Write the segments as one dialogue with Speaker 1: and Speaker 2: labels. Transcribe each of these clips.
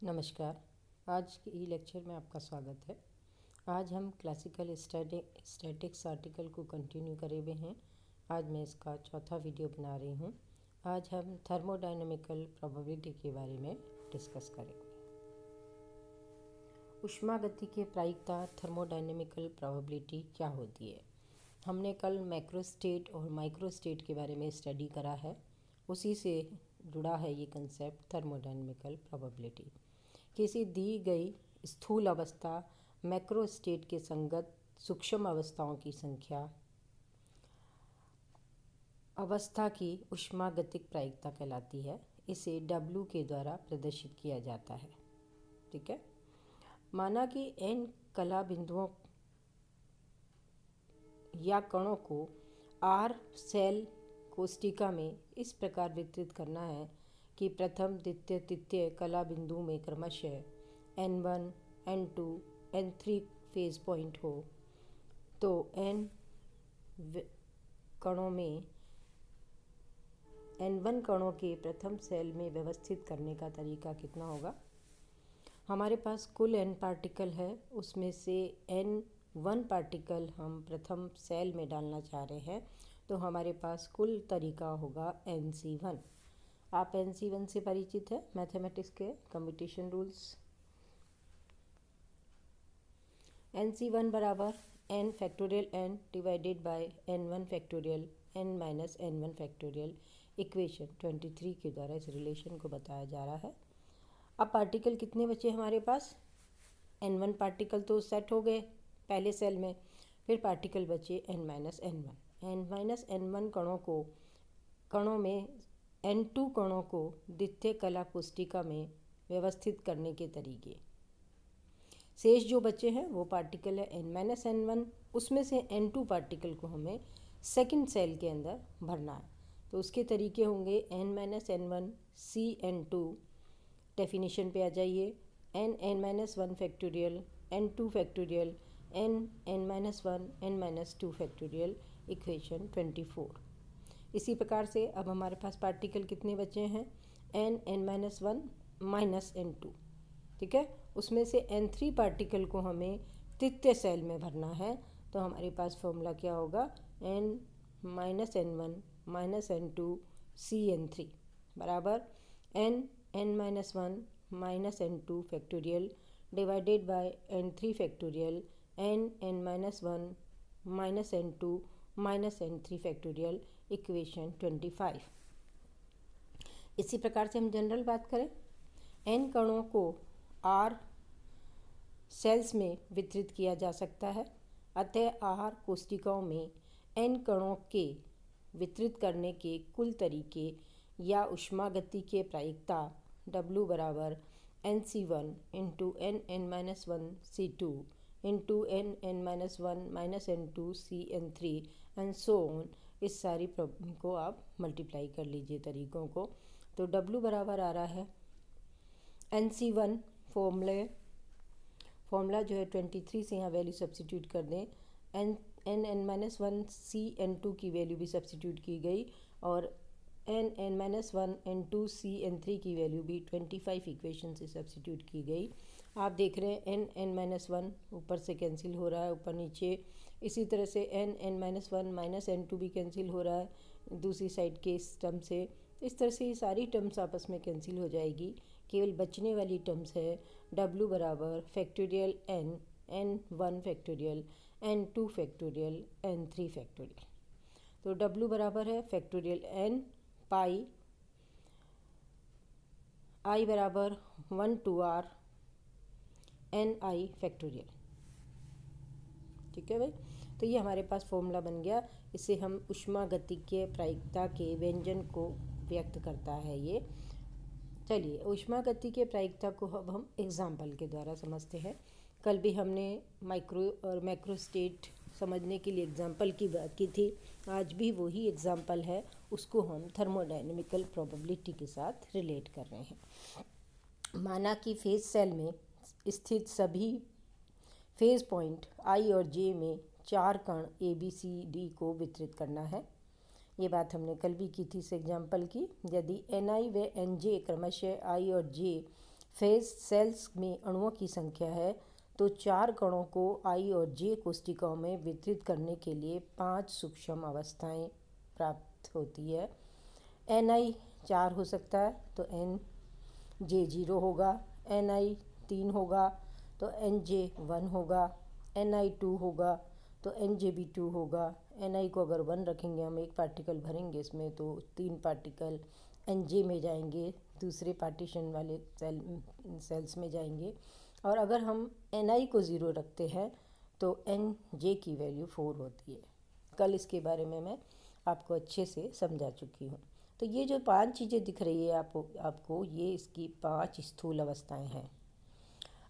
Speaker 1: नमस्कार। आज के ई लेक्चर में आपका स्वागत है। आज हम क्लासिकल स्टैटिक्स आर्टिकल को कंटिन्यू करे हुए हैं। आज मैं इसका चौथा वीडियो बना रही हूँ। आज हम थर्मोडायनेमिकल प्रोबेबिलिटी के बारे में डिस्कस करेंगे। ऊष्मागतिकीय प्रायिकता थर्मोडायनेमिकल प्रोबेबिलिटी क्या होती है? हमने कल मैक्रोस्टेट और माइक्रोस्टेट के बारे में स्टडी करा है। उसी से जुड़ा है ये कंसेप्ट थर्मोडायनेमिकल प्रोबेबिलिटी। किसी दी गई स्थूल अवस्था मैक्रो स्टेट के संगत सूक्ष्म अवस्थाओं की संख्या अवस्था की ऊष्मागतिक प्रायिकता कहलाती है। इसे W के द्वारा प्रदर्शित किया जाता है। ठीक है। माना कि n कला बिंदुओं या कणों को R सेल कोष्ठिका में इस प्रकार वितरित करना है कि प्रथम द्वितीय तृतीय कला बिंदु में क्रमशः N1, N2, N3 phase point हो, तो N कणों में N1 कणों के प्रथम सेल में व्यवस्थित करने का तरीका कितना होगा? हमारे पास कुल N पार्टिकल है, उसमें से N1 पार्टिकल हम प्रथम सेल में डालना चाह रहे हैं, तो हमारे पास कुल तरीका होगा NC1। आप NC1 से परिचित है मैथमेटिक्स के कम्यूटेशन रूल्स। NC1 बराबर n factorial n divided by n1 factorial n minus n1 factorial equation 23 के द्वारा इस रिलेशन को बताया जा रहा है। अब पार्टिकल कितने बचे हमारे पास? N1 पार्टिकल तो सेट हो गए पहले सेल में, फिर पार्टिकल बचे n माइनस n1 कणों में N2 कणों को द्वितीय कला पुस्तिका में व्यवस्थित करने के तरीके। शेष जो बचे हैं वो पार्टिकल है n माइनस n1, उसमें से N2 पार्टिकल को हमें सेकंड सेल के अंदर भरना है। तो उसके तरीके होंगे n minus n1 CN2। Definition पे आ जाइए। n minus 1 factorial n2 factorial n minus 1 n minus 2 factorial equation 24। इसी प्रकार से अब हमारे पास पार्टिकल कितने बचे हैं? n minus 1 minus n2। ठीक है। उसमें से N3 पार्टिकल को हमें तृतीय सेल में भरना है, तो हमारे पास फॉर्मूला क्या होगा? n minus n1 minus n2 CN3 बराबर n minus 1 minus n2 factorial divided by n3 factorial n minus 1 minus n2 minus n3 factorial equation 25। इसी प्रकार से हम जनरल बात करें, n कणों को R सेल्स में वितरित किया जा सकता है, अतः R कोष्ठिकाओं में n कणों के वितरित करने के कुल तरीके या ऊष्मागतिकीय प्रायिकता W बराबर NC1 into n minus 1 C2 into n minus 1 minus n2 CN3 and so on. इस सारी प्रॉब्लम को आप मल्टीप्लाई कर लीजिए तरीकों को, तो W बराबर आ रहा है NC1 फॉर्मूला जो है 23 से यहाँ वैल्यू सब्सिट्यूट कर दें। n माइनस 1 CN2 की वैल्यू भी सब्सिट्यूट की गई और n माइनस 1 n2 CN3 की वैल्यू भी 25 इक्वेशन से सब्सिट्यूट की गई। आप देख रहे हैं n माइनस 1 ऊपर से कैंसिल हो रहा है ऊपर नीचे, इसी तरह से n माइनस 1 माइनस n2 भी कैंसिल हो रहा है दूसरी साइड के इस टर्म से। इस तरह से ये सारी टर्म्स आपस में कैंसिल हो जाएगी। केवल बचने वाली टर्म्स है W बराबर factorial n1 factorial n2 factorial n3 factorial. तो W बराबर है फैक्टोरियल n पाई I बराबर 1 to R ni फैक्टोरियल। ठीक है भाई, तो ये हमारे पास फॉर्मूला बन गया। इससे हम ऊष्मागतिकीय प्रायिकता के व्यंजन को व्यक्त करता है ये। चलिए ऊष्मागतिकीय प्रायिकता को अब हम एग्जाम्पल के द्वारा समझते हैं। कल भी हमने माइक्रो और मैक्रो स्टेट समझने के लिए एग्जाम्पल की बात की थी, आज भी वही एग्जाम्पल है, उसको हम थर्मोडायनेमिकल प्रोबेबिलिटी के साथ रिलेट कर रहे हैं। माना कि फेज सेल में स्थित सभी फेज पॉइंट I और J में 4 कण ABCD को वितरित करना है। ये बात हमने कल भी की थी इस एग्जाम्पल की। यदि Ni व Nj क्रमशः I और J फेज सेल्स में अणुओं की संख्या है तो 4 कणों को I और J कोशिकाओं में वितरित करने के लिए 5 सूक्ष्म अवस्थाएं प्राप्त होती है। Ni 4 हो सकता है तो Nj 0 होगा, Ni 3 होगा तो Nj 1 होगा, Ni 2 होगा तो Nj भी 2 होगा। Ni को अगर 1 रखेंगे, हम एक पार्टिकल भरेंगे इसमें तो 3 पार्टिकल Nj में जाएंगे, दूसरे पार्टीशन वाले सेल्स में जाएंगे। और अगर हम Ni को 0 रखते हैं तो Nj की वैल्यू 4 होती है। कल इसके बारे में मैं आपको अच्छे से समझा चुकी हूँ। तो ये जो 5 चीज़ें दिख रही है आपको ये इसकी 5 स्थूल अवस्थाएं हैं।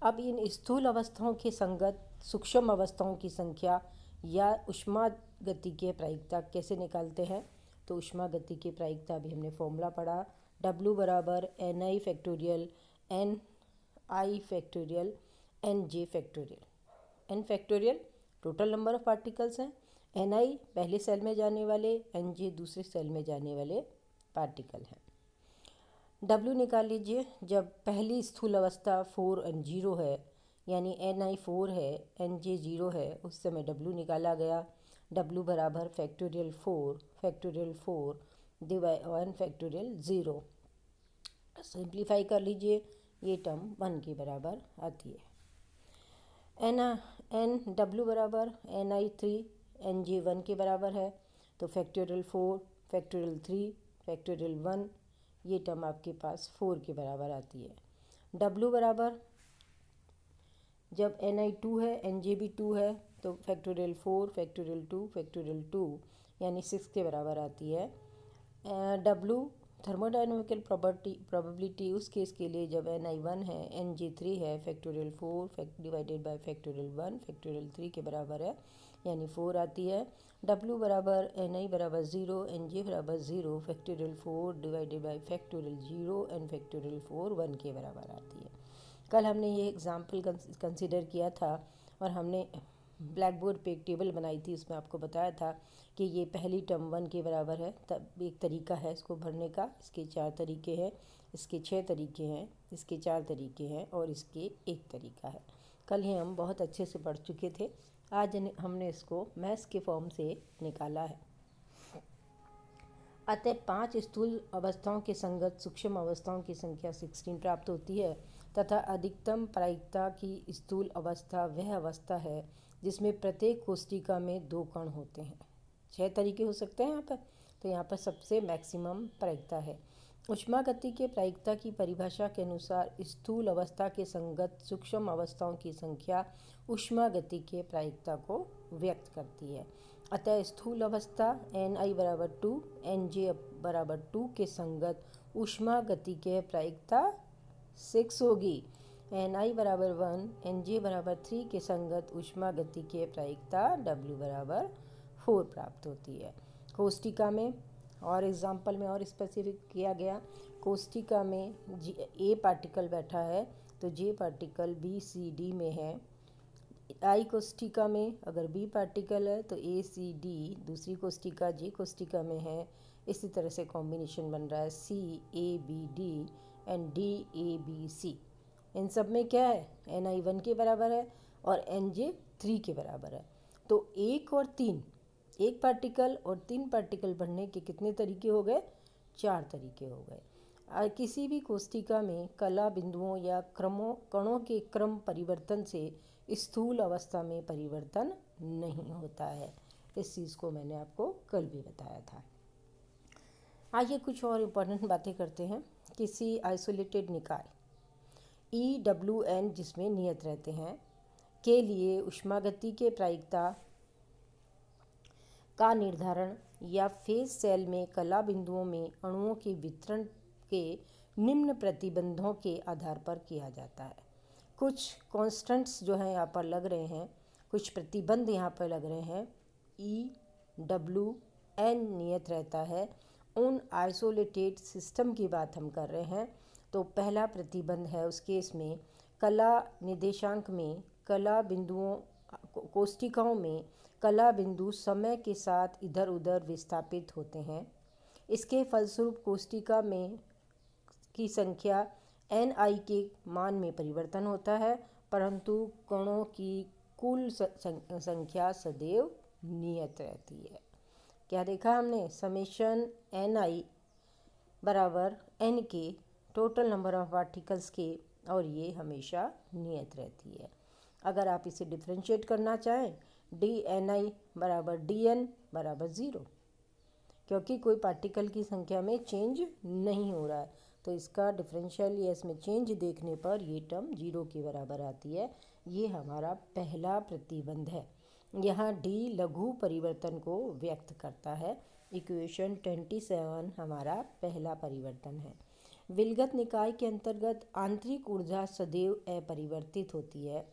Speaker 1: अब इन स्थूल अवस्थाओं के संगत सूक्ष्म अवस्थाओं की संख्या या ऊष्मागतिकीय प्रायिकता कैसे निकालते हैं? तो ऊष्मागतिकीय प्रायिकता भी हमने फॉर्मूला पढ़ा, W बराबर Ni factorial Ni factorial Nj factorial. N factorial total number of particles हैं, Ni पहले सेल में जाने वाले, Nj दूसरे सेल में जाने वाले पार्टिकल हैं। W निकाल लीजिए। जब पहली स्थूल अवस्था 4 और 0 है, यानी Ni 4 है, Nj 0 है, उस समय W निकाला गया। W बराबर फैक्टोरियल 4 डिवाइड 1 फैक्टोरियल 0। सिंप्लीफाई कर लीजिए, ये टर्म 1 के बराबर आती है। W बराबर Ni 3 Nj 1 के बराबर है, तो फैक्टोरियल 4 फैक्टोरियल 3 फैक्टोरियल 1, ये टर्म आपके पास 4 के बराबर आती है। W बराबर जब Ni 2 है, Nj भी 2 है, तो फैक्टोरियल 4 फैक्टोरियल 2 फैक्टोरियल 2 यानी 6 के बराबर आती है। W थर्मोडाइनमिकल प्रोबेबिलिटी उस केस के लिए जब Ni 1 है, Nj 3 है, factorial 4 divided by factorial 1 factorial 3 के बराबर है, यानी 4 आती है। W बराबर Ni बराबर 0 Nj बराबर 0 factorial 4 divided by factorial 0 and factorial 4 1 के बराबर आती है। कल हमने ये एग्जाम्पल कंसिडर किया था और हमने ब्लैक बोर्ड पे एक टेबल बनाई थी, उसमें आपको बताया था कि ये पहली टर्म 1 के बराबर है। तब एक तरीका है इसको भरने का, इसके 4 तरीके हैं, इसके 6 तरीके हैं, इसके 4 तरीके हैं और इसके 1 तरीका है। कल ही हम बहुत अच्छे से पढ़ चुके थे, आज हमने इसको मैथ्स के फॉर्म से निकाला है। अतः 5 स्थूल अवस्थाओं के संगत सूक्ष्म अवस्थाओं की संख्या 16 प्राप्त होती है तथा अधिकतम प्रायिकता की स्थूल अवस्था वह अवस्था है जिसमें प्रत्येक कोशिका में 2 कण होते हैं। 6 तरीके हो सकते हैं यहाँ पर, तो यहाँ पर सबसे मैक्सिमम प्रायिकता है। ऊष्मागतिकीय प्रायिकता की परिभाषा के अनुसार स्थूल अवस्था के संगत सूक्ष्म अवस्थाओं की संख्या ऊष्मागतिकीय प्रायिकता को व्यक्त करती है। अतः स्थूल अवस्था Ni बराबर 2 Nj बराबर 2 के संगत ऊष्मागतिकीय प्रायिकता 6 होगी। Ni बराबर 1 Nj बराबर 3 के संगत ऊष्मागतिकीय प्रायिकता W बराबर 4 प्राप्त होती है। कोष्टिका में और एग्जाम्पल में और स्पेसिफिक किया गया, कोष्टिका में A पार्टिकल बैठा है तो J particle B C D में है। I कोष्टिका में अगर B पार्टिकल है तो A C D दूसरी कोष्टिका J कोष्टिका में है। इसी तरह से कॉम्बिनेशन बन रहा है C A B D and D A B C। इन सब में क्या है, Ni 1 के बराबर है और Nj 3 के बराबर है। तो 1 और 3, 1 पार्टिकल और 3 पार्टिकल बनने के कितने तरीके हो गए? 4 तरीके हो गए। किसी भी कोष्टिका में कला बिंदुओं या कणों के क्रम परिवर्तन से स्थूल अवस्था में परिवर्तन नहीं होता है। इस चीज़ को मैंने आपको कल भी बताया था। आइए कुछ और इम्पोर्टेंट बातें करते हैं। किसी आइसोलेटेड निकाय EWN जिसमें नियत रहते हैं के लिए ऊष्मागतिकीय प्रायिकता का निर्धारण या फेज सेल में कला बिंदुओं में अणुओं के वितरण के निम्न प्रतिबंधों के आधार पर किया जाता है। कुछ कॉन्स्टेंट्स जो हैं यहाँ पर लग रहे हैं, कुछ प्रतिबंध यहाँ पर लग रहे हैं। EWN नियत रहता है। उन आइसोलेटेड सिस्टम की बात हम कर रहे हैं। तो पहला प्रतिबंध है उस केस में कला निर्देशांक में कला बिंदुओं कोष्टिकाओं में कला बिंदु समय के साथ इधर उधर विस्थापित होते हैं। इसके फलस्वरूप कोष्टिका में की संख्या ni के मान में परिवर्तन होता है, परंतु कणों की कुल संख्या सदैव नियत रहती है। क्या देखा हमने? समेशन ni बराबर n के टोटल नंबर ऑफ पार्टिकल्स के, और ये हमेशा नियत रहती है। अगर आप इसे डिफ्रेंशिएट करना चाहें, dni बराबर dn बराबर 0, क्योंकि कोई पार्टिकल की संख्या में चेंज नहीं हो रहा है, तो इसका डिफरेंशियल या इसमें चेंज देखने पर ये टर्म 0 के बराबर आती है। ये हमारा पहला प्रतिबंध है। यहाँ d लघु परिवर्तन को व्यक्त करता है। इक्वेशन 27 हमारा पहला परिवर्तन है। विलगत निकाय के अंतर्गत आंतरिक ऊर्जा सदैव अपरिवर्तित होती है।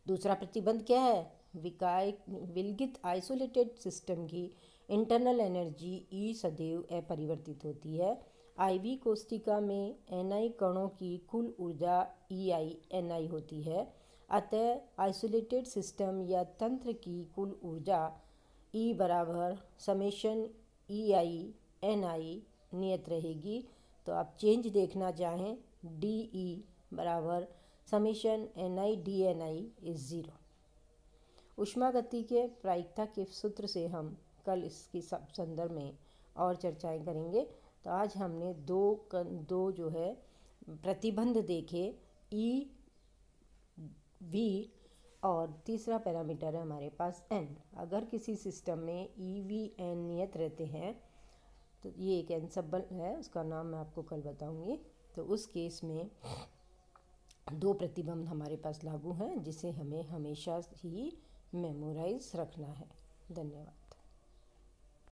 Speaker 1: दूसरा प्रतिबंध क्या है? विलगित आइसोलेटेड सिस्टम की इंटरनल एनर्जी E सदैव अपरिवर्तित होती है। IV कोष्ठिका में Ni कणों की कुल ऊर्जा EI Ni होती है। अतः आइसोलेटेड सिस्टम या तंत्र की कुल ऊर्जा E बराबर समेशन EI Ni नियत रहेगी। तो आप चेंज देखना चाहें, DE बराबर समेशन Ni DNi इज 0। ऊष्मागति के प्रायिकता के सूत्र से हम कल इसकी संदर्भ में और चर्चाएं करेंगे। तो आज हमने दो जो है प्रतिबंध देखे, ई वी, और तीसरा पैरामीटर है हमारे पास n। अगर किसी सिस्टम में ई वी एन नियत रहते हैं, तो ये एक एनसबल है, उसका नाम मैं आपको कल बताऊंगी। तो उस केस में दो प्रतिबंध हमारे पास लागू हैं, जिसे हमें हमेशा ही मेमोराइज रखना है। धन्यवाद।